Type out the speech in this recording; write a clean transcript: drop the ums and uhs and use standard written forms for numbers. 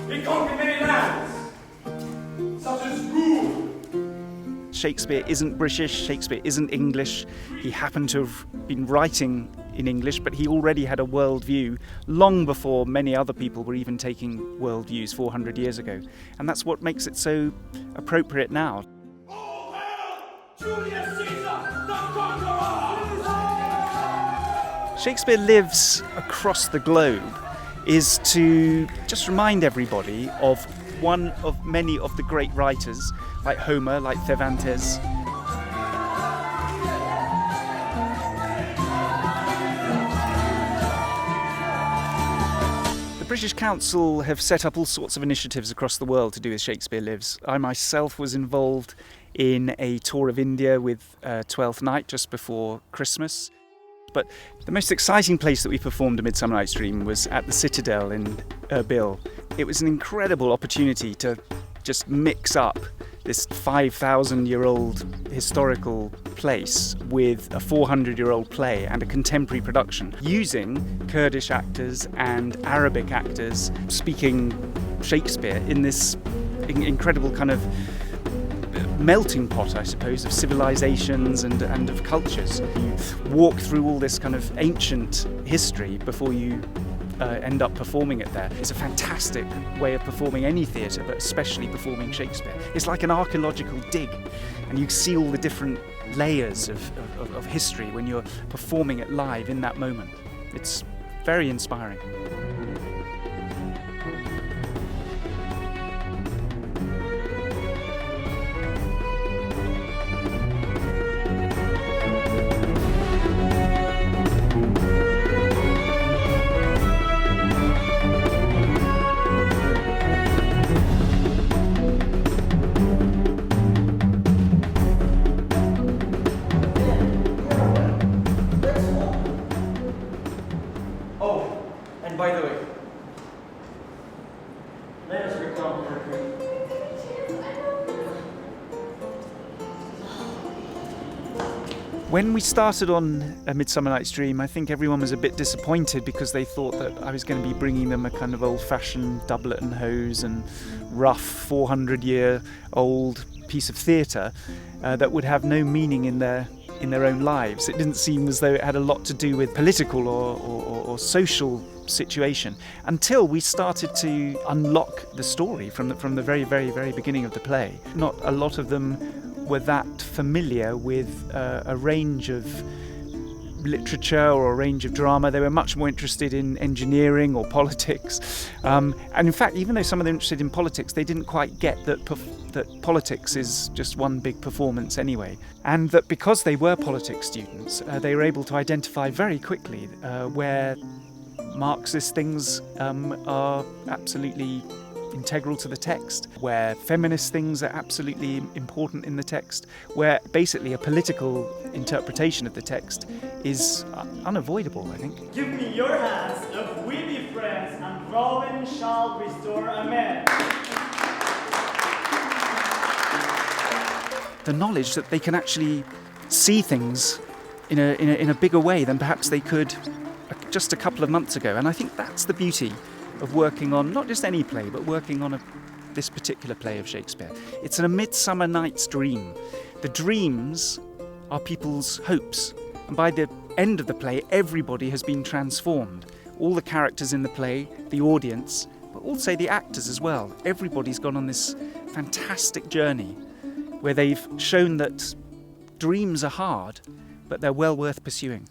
He conquered many lands, such as Rule. Shakespeare isn't British, Shakespeare isn't English. He happened to have been writing in English, but he already had a worldview long before many other people were even taking worldviews 400 years ago. And that's what makes it so appropriate now. All hail Julius Caesar, the conqueror! Shakespeare Lives across the globe is to just remind everybody of one of many of the great writers, like Homer, like Cervantes. The British Council have set up all sorts of initiatives across the world to do with Shakespeare Lives. I myself was involved in a tour of India with Twelfth Night just before Christmas. But the most exciting place that we performed A Midsummer Night's Dream was at the Citadel in Erbil. It was an incredible opportunity to just mix up this 5,000-year-old historical place with a 400-year-old play and a contemporary production, using Kurdish actors and Arabic actors speaking Shakespeare in this incredible kind of melting pot, I suppose, of civilizations and of cultures. You walk through all this kind of ancient history before you end up performing it there. It's a fantastic way of performing any theatre, but especially performing Shakespeare. It's like an archaeological dig, and you see all the different layers of history when you're performing it live in that moment. It's very inspiring. Oh, and by the way, let us recount our dream. When we started on A Midsummer Night's Dream, I think everyone was a bit disappointed because they thought that I was going to be bringing them a kind of old-fashioned doublet and hose and rough 400-year-old piece of theatre that would have no meaning in their own lives. It didn't seem as though it had a lot to do with political or social situation until we started to unlock the story from the very, very, very beginning of the play. Not a lot of them were that familiar with a range of literature or a range of drama. They were much more interested in engineering or politics. And in fact, even though some of them were interested in politics, they didn't quite get that politics is just one big performance anyway. And that because they were politics students, they were able to identify very quickly where Marxist things are absolutely integral to the text, where feminist things are absolutely important in the text, where basically a political interpretation of the text is unavoidable, I think. Give me your hands, if we be friends, and Robin shall restore a man. The knowledge that they can actually see things in a bigger way than perhaps they could just a couple of months ago. And I think that's the beauty of working on not just any play, but working on this particular play of Shakespeare. It's A Midsummer Night's Dream. The dreams are people's hopes. And by the end of the play, everybody has been transformed. All the characters in the play, the audience, but also the actors as well. Everybody's gone on this fantastic journey where they've shown that dreams are hard, but they're well worth pursuing.